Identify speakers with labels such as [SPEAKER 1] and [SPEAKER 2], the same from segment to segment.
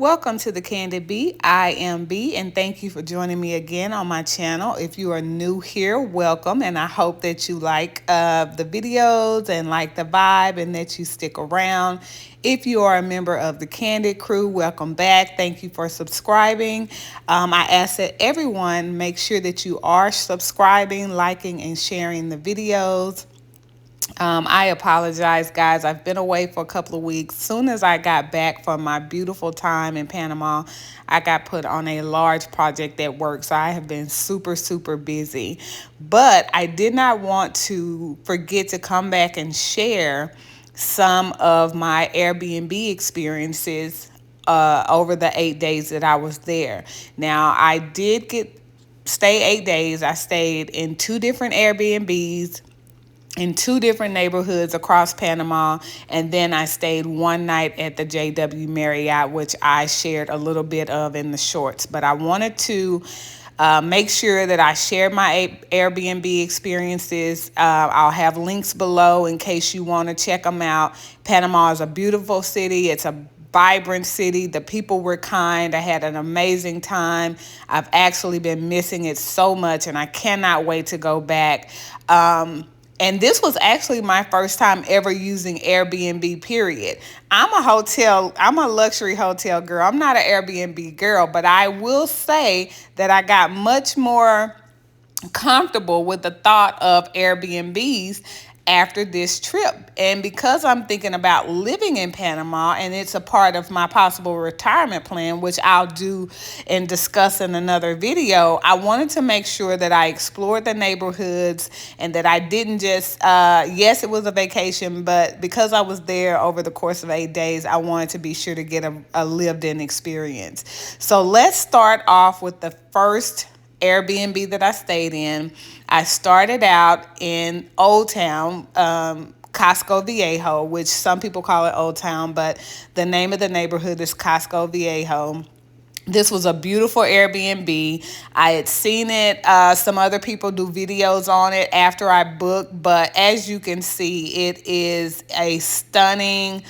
[SPEAKER 1] Welcome to the Candid Bee. I am Bee, and thank you for joining me again on my channel. If you are new here, welcome, and I hope that you like the videos and like the vibe and that you stick around. If you are a member of the Candid crew, welcome back. Thank you for subscribing. I ask that everyone make sure that you are subscribing, liking, and sharing the videos. I apologize, guys. I've been away for a couple of weeks. Soon as I got back from my beautiful time in Panama, I got put on a large project at work. So I have been super, super busy. But I did not want to forget to come back and share some of my Airbnb experiences over the 8 days that I was there. Now, I did stay 8 days. I stayed in two different Airbnbs in two different neighborhoods across Panama, and then I stayed one night at the JW Marriott, which I shared a little bit of in the shorts. But I wanted to make sure that I share my Airbnb experiences. I'll have links below in case you want to check them out. Panama is a beautiful city. It's a vibrant city. The people were kind. I had an amazing time. I've actually been missing it so much, and I cannot wait to go back. And this was actually my first time ever using Airbnb, period. I'm a luxury hotel girl. I'm not an Airbnb girl, but I will say that I got much more comfortable with the thought of Airbnbs after this trip. And because I'm thinking about living in Panama and it's a part of my possible retirement plan, which I'll do and discuss in another video, I wanted to make sure that I explored the neighborhoods and that I didn't just, yes, it was a vacation, but because I was there over the course of 8 days, I wanted to be sure to get a lived-in experience. So let's start off with the first Airbnb that I stayed in. I started out in Old Town, Casco Viejo, which some people call it Old Town, but the name of the neighborhood is Casco Viejo. This was a beautiful Airbnb. I had seen it. Some other people do videos on it after I booked, but as you can see, it is a stunning,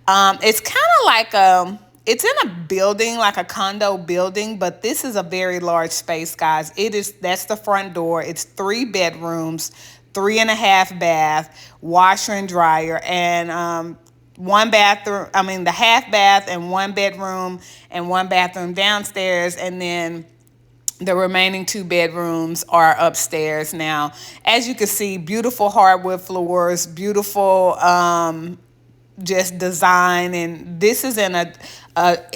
[SPEAKER 1] it's kind of like it's in a building, like a condo building, but this is a very large space, guys. That's the front door. It's 3 bedrooms, 3.5 bath, washer and dryer, and one bathroom, the half bath and 1 bedroom and 1 bathroom downstairs, and then the remaining 2 bedrooms are upstairs. Now, as you can see, beautiful hardwood floors, beautiful just design, and this is in a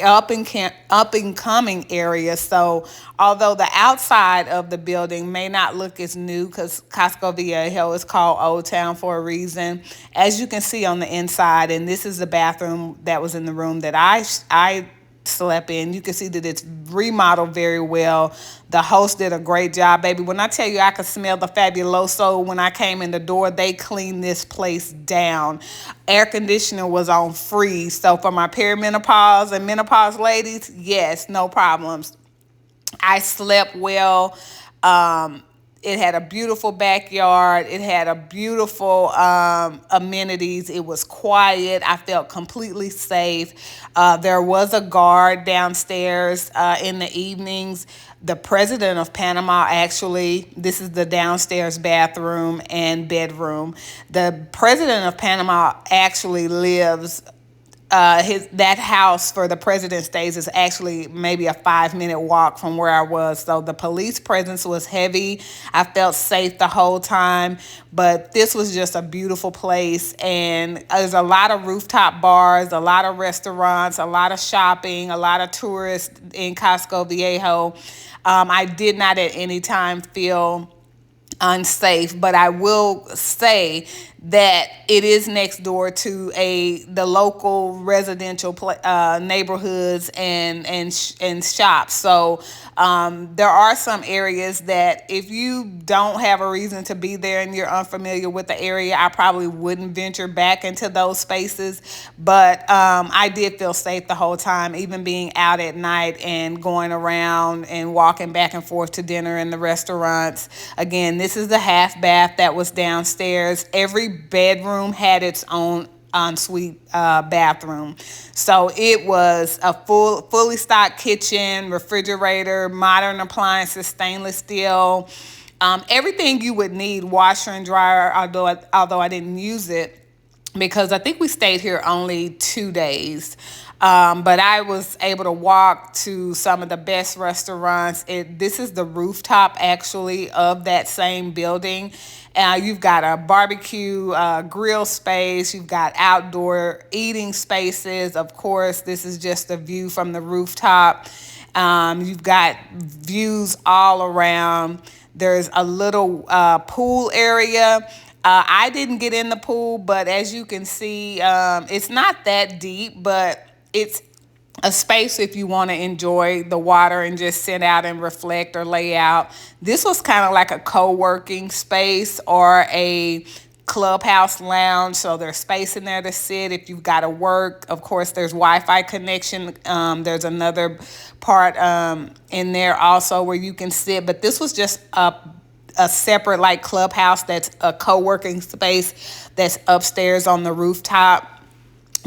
[SPEAKER 1] up and coming area. So although the outside of the building may not look as new, because Casco Viejo is called Old Town for a reason, as you can see on the inside, and this is the bathroom that was in the room that I slept in. You can see that it's remodeled very well. The host did a great job, baby. When I tell you I could smell the fabuloso when I came in the door, they cleaned this place down. Air conditioner was on freeze. So for my perimenopause and menopause ladies, yes, no problems. I slept well. It had a beautiful backyard. It had a beautiful amenities. It was quiet. I felt completely safe. There was a guard downstairs in the evenings. The president of Panama, actually, this is the downstairs bathroom and bedroom. The president of Panama actually lives that house for the president stays is actually maybe a 5-minute walk from where I was. So the police presence was heavy. I felt safe the whole time, but this was just a beautiful place. And there's a lot of rooftop bars, a lot of restaurants, a lot of shopping, a lot of tourists in Casco Viejo. I did not at any time feel unsafe, but I will say that it is next door to the local residential neighborhoods and shops. So there are some areas that if you don't have a reason to be there and you're unfamiliar with the area, I probably wouldn't venture back into those spaces. But I did feel safe the whole time, even being out at night and going around and walking back and forth to dinner in the restaurants. Again, this is the half bath that was downstairs. Every bedroom had its own ensuite bathroom. So it was a fully stocked kitchen, refrigerator, modern appliances, stainless steel, everything you would need, washer and dryer, although I didn't use it because I think we stayed here only 2 days. But I was able to walk to some of the best restaurants. This is the rooftop actually of that same building. You've got a barbecue grill space. You've got outdoor eating spaces. Of course, this is just a view from the rooftop. You've got views all around. There's a little pool area. I didn't get in the pool, but as you can see, it's not that deep, but it's a space if you want to enjoy the water and just sit out and reflect or lay out. This was kind of like a co-working space or a clubhouse lounge, so there's space in there to sit if you've got to work. Of course, there's Wi-Fi connection. There's another part in there also where you can sit, but this was just a separate like clubhouse that's a co-working space that's upstairs on the rooftop.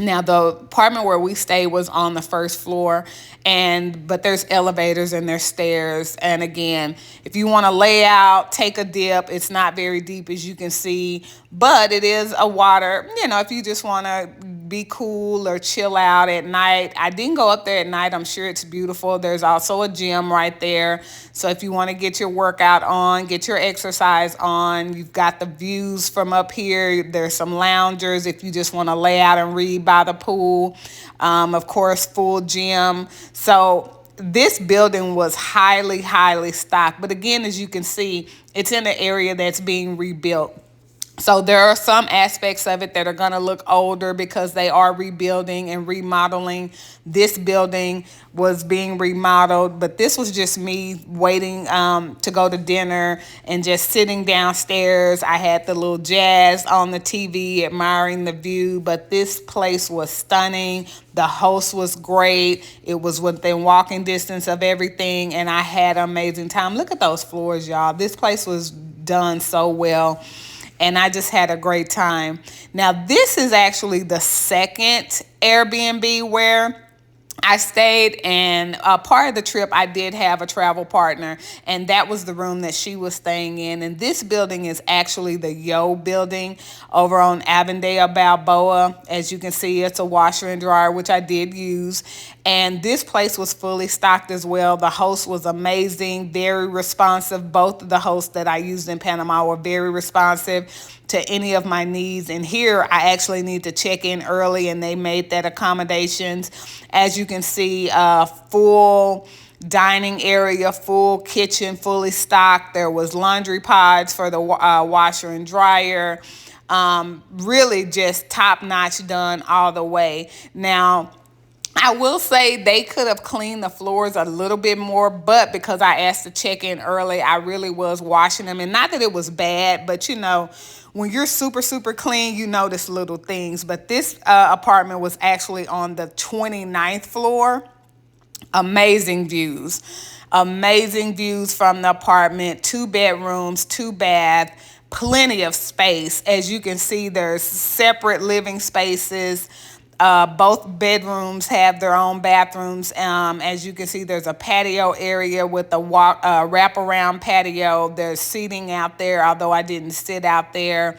[SPEAKER 1] Now, the apartment where we stayed was on the first floor, but there's elevators and there's stairs. And again, if you want to lay out, take a dip, it's not very deep as you can see, but it is a water, if you just want to be cool or chill out at night. I didn't go up there at night. I'm sure it's beautiful. There's also a gym right there. So if you want to get your workout on, get your exercise on, you've got the views from up here. There's some loungers if you just want to lay out and read by the pool. Of course, full gym. So this building was highly, highly stocked. But again, as you can see, it's in an area that's being rebuilt. So there are some aspects of it that are going to look older because they are rebuilding and remodeling. This building was being remodeled, but this was just me waiting to go to dinner and just sitting downstairs. I had the little jazz on the TV, admiring the view, but this place was stunning. The host was great. It was within walking distance of everything, and I had an amazing time. Look at those floors, y'all. This place was done so well. And I just had a great time. Now, this is actually the second Airbnb where I stayed, and part of the trip I did have a travel partner, and that was the room that she was staying in. And this building is actually the Yo building over on Avondale Balboa. As you can see, it's a washer and dryer, which I did use. And this place was fully stocked as well. The host was amazing, very responsive. Both of the hosts that I used in Panama were very responsive to any of my needs. And here I actually need to check in early, and they made that accommodations. As you can see, full dining area, full kitchen, fully stocked. There was laundry pods for the washer and dryer. Really just top notch done all the way. Now, I will say they could have cleaned the floors a little bit more, but because I asked to check in early, I really was washing them. And not that it was bad, but when you're super, super clean, you notice little things. But this apartment was actually on the 29th floor. Amazing views. Amazing views from the apartment. 2 bedrooms, 2 baths, plenty of space. As you can see, there's separate living spaces. Both bedrooms have their own bathrooms. As you can see, there's a patio area with a wraparound patio. There's seating out there, although I didn't sit out there.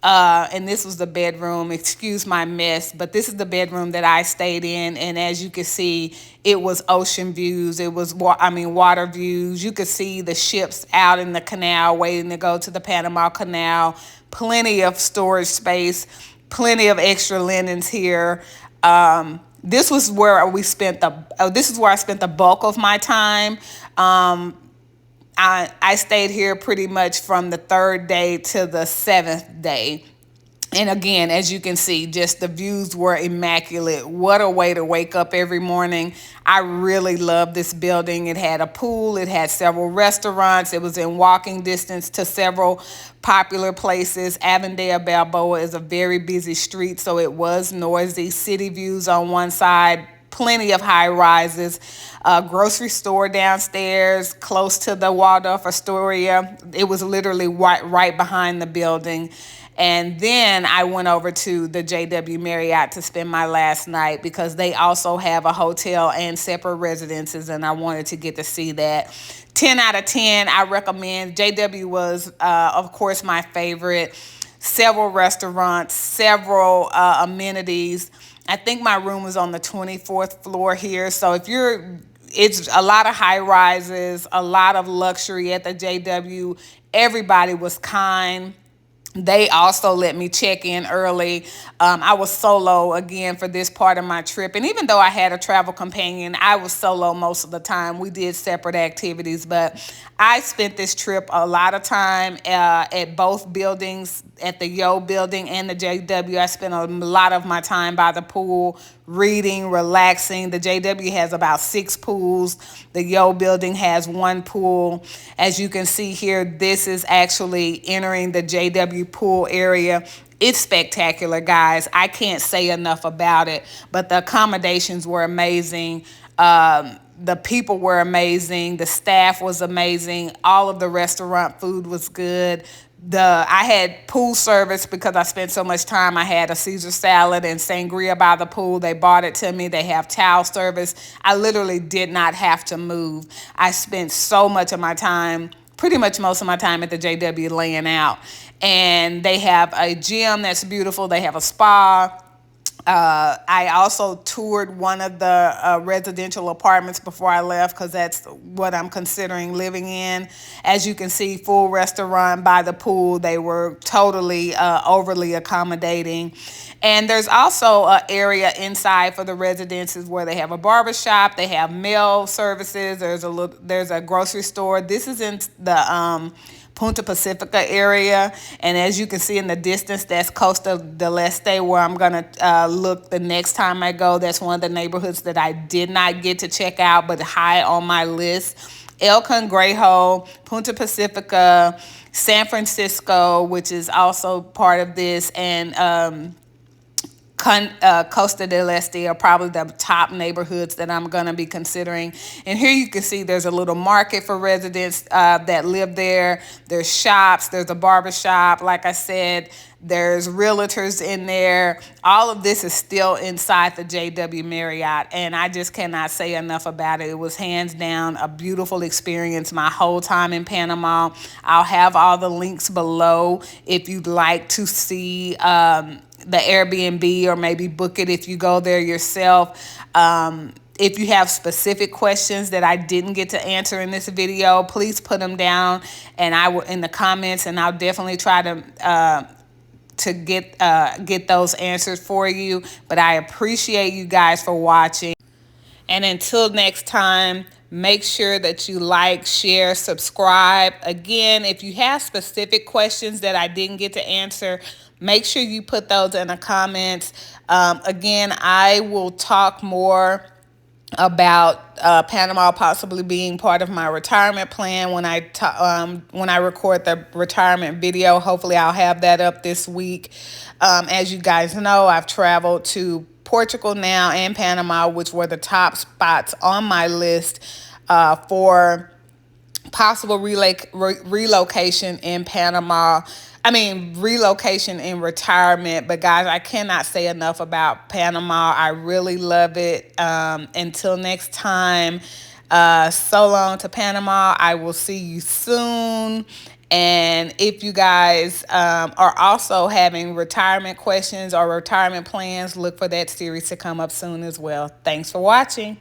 [SPEAKER 1] And this was the bedroom. Excuse my mess, but this is the bedroom that I stayed in. And as you can see, it was ocean views. It was, water views. You could see the ships out in the canal waiting to go to the Panama Canal. Plenty of storage space. Plenty of extra linens here. This was where this is where I spent the bulk of my time. I stayed here pretty much from the 3rd day to the 7th day. And again, as you can see, just the views were immaculate. What a way to wake up every morning. I really love this building. It had a pool. It had several restaurants. It was in walking distance to several popular places. Avondale Balboa is a very busy street, so it was noisy. City views on one side, plenty of high rises, grocery store downstairs close to the Waldorf Astoria. It was literally right behind the building. And then I went over to the JW Marriott to spend my last night because they also have a hotel and separate residences, and I wanted to get to see that. 10 out of 10, I recommend. JW was, of course, my favorite. Several restaurants, several amenities. I think my room was on the 24th floor here. So it's a lot of high rises, a lot of luxury at the JW. Everybody was kind. They also let me check in early. I was solo again for this part of my trip. And even though I had a travel companion, I was solo most of the time. We did separate activities, but I spent this trip a lot of time at both buildings, at the Yo building and the JW. I spent a lot of my time by the pool, reading, relaxing. The JW has about 6 pools. The Yo building has 1 pool. As you can see here, this is actually entering the JW pool area. It's spectacular, guys. I can't say enough about it, but the accommodations were amazing. The people were amazing. The staff was amazing. All of the restaurant food was good. I had pool service because I spent so much time. I had a Caesar salad and sangria by the pool. They brought it to me. They have towel service. I literally did not have to move. I spent so much of my time, pretty much most of my time at the JW laying out. And they have a gym that's beautiful. They have a spa. I also toured one of the residential apartments before I left because that's what I'm considering living in. As you can see, full restaurant by the pool. They were totally overly accommodating. And there's also an area inside for the residences where they have a barbershop. They have mail services. There's a grocery store. This is in the Punta Pacifica area, and as you can see in the distance, that's Costa del Este, where I'm gonna look the next time I go. That's one of the neighborhoods that I did not get to check out, but high on my list. El Cangrejo, Punta Pacifica, San Francisco, which is also part of this, and Costa del Este are probably the top neighborhoods that I'm going to be considering. And here you can see there's a little market for residents that live there. There's shops. There's a barber shop. Like I said, there's realtors in there. All of this is still inside the JW Marriott, and I just cannot say enough about it. It was hands down a beautiful experience my whole time in Panama. I'll have all the links below if you'd like to see the Airbnb, or maybe book it if you go there yourself. If you have specific questions that I didn't get to answer in this video, please put them down and I will in the comments, and I'll definitely try to get those answers for you. But I appreciate you guys for watching. And until next time, make sure that you like, share, subscribe. Again, if you have specific questions that I didn't get to answer, make sure you put those in the comments. Again, I will talk more about Panama possibly being part of my retirement plan when I record the retirement video. Hopefully I'll have that up this week. As you guys know, I've traveled to Portugal now and Panama, which were the top spots on my list for possible relocation in Panama. Relocation in retirement. But guys, I cannot say enough about Panama. I really love it. Until next time, so long to Panama. I will see you soon. And if you guys are also having retirement questions or retirement plans, look for that series to come up soon as well. Thanks for watching.